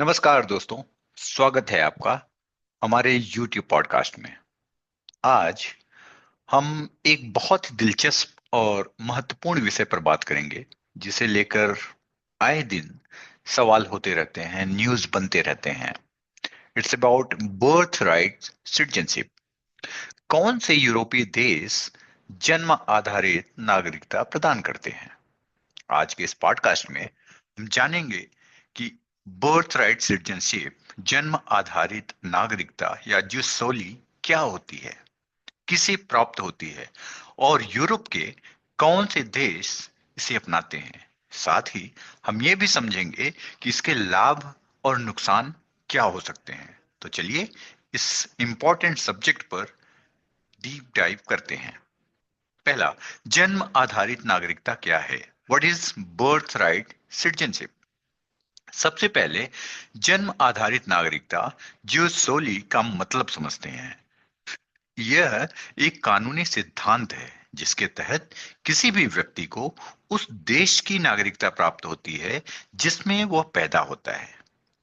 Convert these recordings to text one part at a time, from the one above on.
नमस्कार दोस्तों। स्वागत है आपका हमारे YouTube पॉडकास्ट में। आज हम एक बहुत ही दिलचस्प और महत्वपूर्ण विषय पर बात करेंगे, जिसे लेकर आए दिन सवाल होते रहते हैं, न्यूज़ बनते रहते हैं। It's about birth right citizenship. कौन से यूरोपीय देश जन्म आधारित नागरिकता प्रदान करते हैं? आज के इस पॉडकास्ट में हम जानेंगे कि बर्थ राइट सिटीजनशिप, जन्म आधारित नागरिकता या जुस्सोली क्या होती है, किसे प्राप्त होती है और यूरोप के कौन से देश इसे अपनाते हैं। साथ ही हम ये भी समझेंगे कि इसके लाभ और नुकसान क्या हो सकते हैं। तो चलिए इस इंपॉर्टेंट सब्जेक्ट पर डीप डाइव करते हैं। पहला, जन्म आधारित नागरिकता क्या है? What is birth right citizenship? सबसे पहले जन्म आधारित नागरिकता जो सोली का मतलब समझते हैं। यह एक कानूनी सिद्धांत है जिसके तहत किसी भी व्यक्ति को उस देश की नागरिकता प्राप्त होती है जिसमें वह पैदा होता है।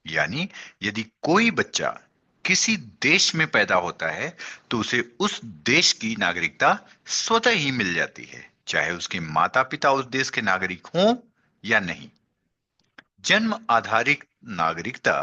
यानी यदि कोई बच्चा किसी देश में पैदा होता है तो उसे उस देश की नागरिकता स्वतः ही मिल जाती है, चाहे उसके माता पिता उस देश के नागरिक हों या नहीं। जन्म आधारित नागरिकता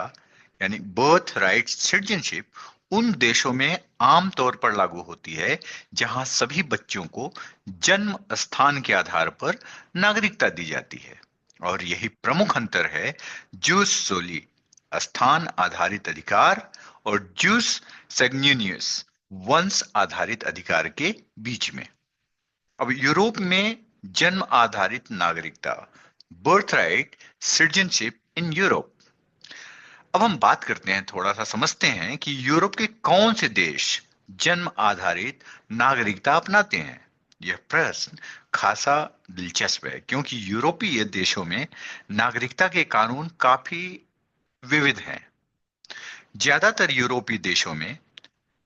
यानी बर्थ राइट सिटीजनशिप उन देशों में आमतौर पर लागू होती है जहां सभी बच्चों को जन्म स्थान के आधार पर नागरिकता दी जाती है। और यही प्रमुख अंतर है जूस सोली स्थान आधारित अधिकार और जूस सैंग्यूनियस वंश आधारित अधिकार के बीच में। अब यूरोप में जन्म आधारित नागरिकता, birth right citizenship in Europe. अब हम बात करते हैं, थोड़ा सा समझते हैं कि यूरोप के कौन से देश जन्म आधारित नागरिकता अपनाते हैं। यह प्रश्न खासा दिलचस्प है क्योंकि यूरोपीय देशों में नागरिकता के कानून काफी विविध हैं। ज्यादातर यूरोपीय देशों में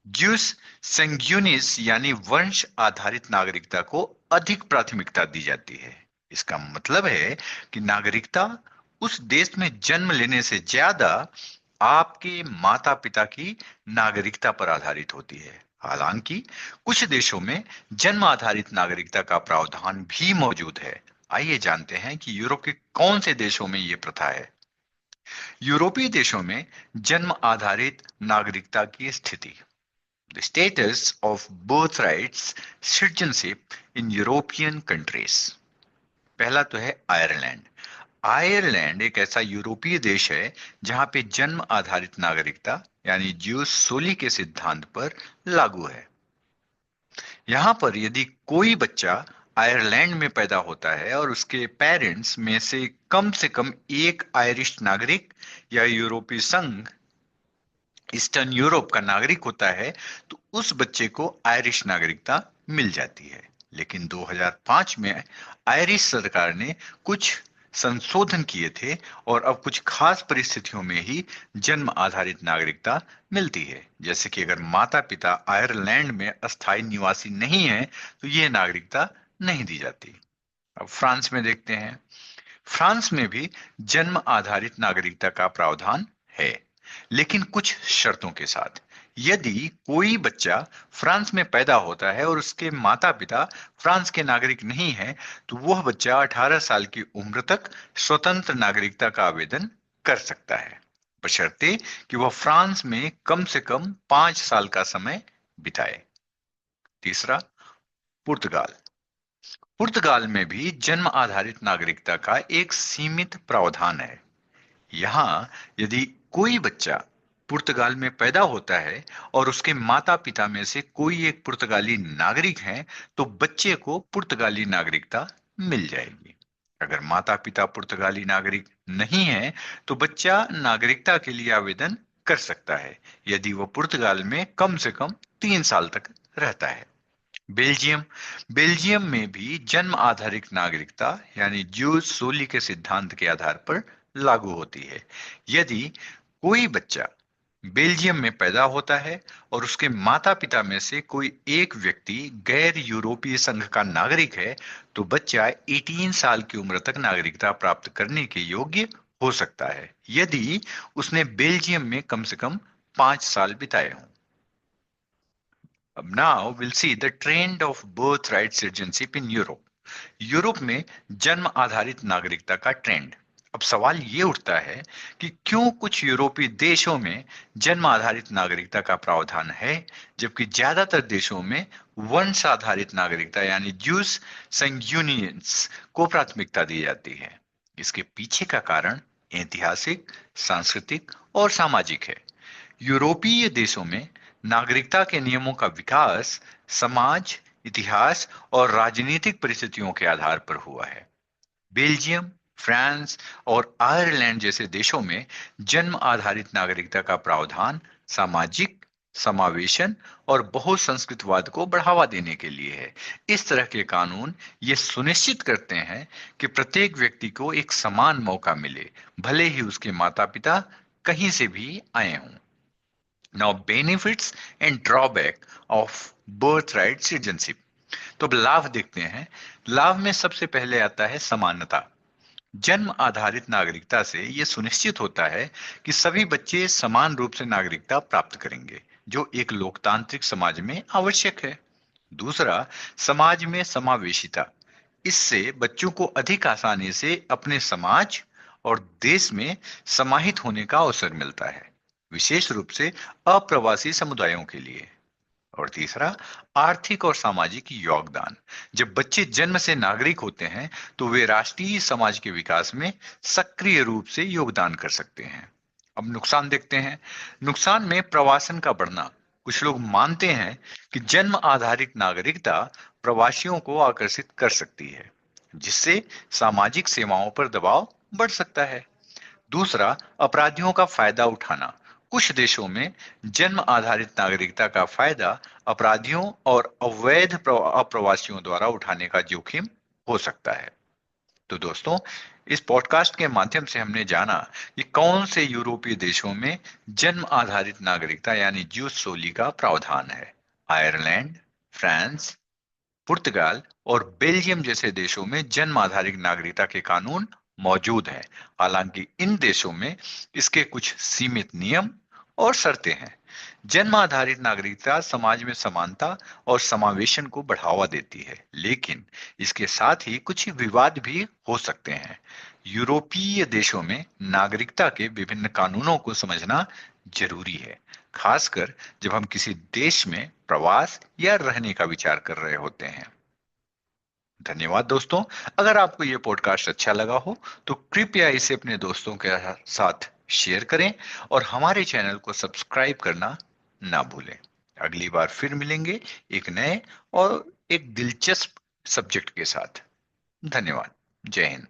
ज्यूस सैंग्यूनिस यानी वंश आधारित नागरिकता को अधिक प्राथमिकता दी जाती है। इसका मतलब है कि नागरिकता उस देश में जन्म लेने से ज्यादा आपके माता पिता की नागरिकता पर आधारित होती है। हालांकि कुछ देशों में जन्म आधारित नागरिकता का प्रावधान भी मौजूद है। आइए जानते हैं कि यूरोप के कौन से देशों में यह प्रथा है। यूरोपीय देशों में जन्म आधारित नागरिकता की स्थिति। The status of birthright citizenship in European countries। पहला तो है आयरलैंड। आयरलैंड एक ऐसा यूरोपीय देश है जहां पे जन्म आधारित नागरिकता यानी ज्यूस सोली के सिद्धांत पर लागू है। यहाँ पर यदि कोई बच्चा आयरलैंड में पैदा होता है और उसके पेरेंट्स में से कम एक आयरिश नागरिक या यूरोपीय संघ ईस्टर्न यूरोप का नागरिक होता है तो उस बच्चे को आयरिश नागरिकता मिल जाती है। लेकिन 2005 में आयरिश सरकार ने कुछ संशोधन किए थे और अब कुछ खास परिस्थितियों में ही जन्म आधारित नागरिकता मिलती है। जैसे कि अगर माता पिता आयरलैंड में अस्थायी निवासी नहीं है तो यह नागरिकता नहीं दी जाती। अब फ्रांस में देखते हैं। फ्रांस में भी जन्म आधारित नागरिकता का प्रावधान है, लेकिन कुछ शर्तों के साथ। यदि कोई बच्चा फ्रांस में पैदा होता है और उसके माता पिता फ्रांस के नागरिक नहीं हैं, तो वह बच्चा 18 साल की उम्र तक स्वतंत्र नागरिकता का आवेदन कर सकता है, बशर्ते कि वह फ्रांस में कम से कम 5 साल का समय बिताए। तीसरा, पुर्तगाल। पुर्तगाल में भी जन्म आधारित नागरिकता का एक सीमित प्रावधान है। यहाँ यदि कोई बच्चा पुर्तगाल में पैदा होता है और उसके माता पिता में से कोई एक पुर्तगाली नागरिक है तो बच्चे को पुर्तगाली नागरिकता मिल जाएगी। अगर माता पिता पुर्तगाली नागरिक नहीं है तो बच्चा नागरिकता के लिए आवेदन कर सकता है यदि वह पुर्तगाल में कम से कम 3 साल तक रहता है। बेल्जियम। बेल्जियम में भी जन्म आधारित नागरिकता यानी ज्यूस सोली के सिद्धांत के आधार पर लागू होती है। यदि कोई बच्चा बेल्जियम में पैदा होता है और उसके माता पिता में से कोई एक व्यक्ति गैर यूरोपीय संघ का नागरिक है तो बच्चा 18 साल की उम्र तक नागरिकता प्राप्त करने के योग्य हो सकता है यदि उसने बेल्जियम में कम से कम 5 साल बिताए हों। अब now will see the trend of birth right citizenship in Europe. Europe में जन्म आधारित नागरिकता का ट्रेंड। अब सवाल ये उठता है कि क्यों कुछ यूरोपीय देशों में जन्म आधारित नागरिकता का प्रावधान है, जबकि ज्यादातर देशों में वंश आधारित नागरिकता यानी ज्यूस संग्यूनियंस को प्राथमिकता दी जाती है। इसके पीछे का कारण ऐतिहासिक, सांस्कृतिक और सामाजिक है। यूरोपीय देशों में नागरिकता के नियमों का विकास समाज, इतिहास और राजनीतिक परिस्थितियों के आधार पर हुआ है। बेल्जियम, फ्रांस और आयरलैंड जैसे देशों में जन्म आधारित नागरिकता का प्रावधान सामाजिक समावेशन और बहुसंस्कृतवाद को बढ़ावा देने के लिए है। इस तरह के कानून ये सुनिश्चित करते हैं कि प्रत्येक व्यक्ति को एक समान मौका मिले, भले ही उसके माता पिता कहीं से भी आए हों। Now benefits and drawback of birth right citizenship. तो अब लाभ देखते हैं। लाभ में सबसे पहले आता है समानता। जन्म आधारित नागरिकता से यह सुनिश्चित होता है कि सभी बच्चे समान रूप से नागरिकता प्राप्त करेंगे, जो एक लोकतांत्रिक समाज में आवश्यक है। दूसरा, समाज में समावेशिता। इससे बच्चों को अधिक आसानी से अपने समाज और देश में समाहित होने का अवसर मिलता है, विशेष रूप से अप्रवासी समुदायों के लिए। और तीसरा, आर्थिक और सामाजिक योगदान। जब बच्चे जन्म से नागरिक होते हैं तो वे राष्ट्रीय समाज के विकास में सक्रिय रूप से योगदान कर सकते हैं। अब नुकसान देखते हैं। नुकसान में प्रवासन का बढ़ना। कुछ लोग मानते हैं कि जन्म आधारित नागरिकता प्रवासियों को आकर्षित कर सकती है, जिससे सामाजिक सेवाओं पर दबाव बढ़ सकता है। दूसरा, अपराधियों का फायदा उठाना। कुछ देशों में जन्म आधारित नागरिकता का फायदा अपराधियों और अवैध अप्रवासियों द्वारा उठाने का जोखिम हो सकता है। तो दोस्तों, इस पॉडकास्ट के माध्यम से हमने जाना कि कौन से यूरोपीय देशों में जन्म आधारित नागरिकता यानी ज्यूस सोली का प्रावधान है। आयरलैंड, फ्रांस, पुर्तगाल और बेल्जियम जैसे देशों में जन्म आधारित नागरिकता के कानून मौजूद हैं। हालांकि इन देशों में इसके कुछ सीमित नियम और शर्तें हैं। जन्म आधारित नागरिकता समाज में समानता और समावेशन को बढ़ावा देती है, लेकिन इसके साथ ही कुछ विवाद भी हो सकते हैं। यूरोपीय देशों में नागरिकता के विभिन्न कानूनों को समझना जरूरी है, खासकर जब हम किसी देश में प्रवास या रहने का विचार कर रहे होते हैं। धन्यवाद दोस्तों। अगर आपको यह पॉडकास्ट अच्छा लगा हो तो कृपया इसे अपने दोस्तों के साथ शेयर करें और हमारे चैनल को सब्सक्राइब करना ना भूलें। अगली बार फिर मिलेंगे एक नए और एक दिलचस्प सब्जेक्ट के साथ। धन्यवाद। जय हिंद।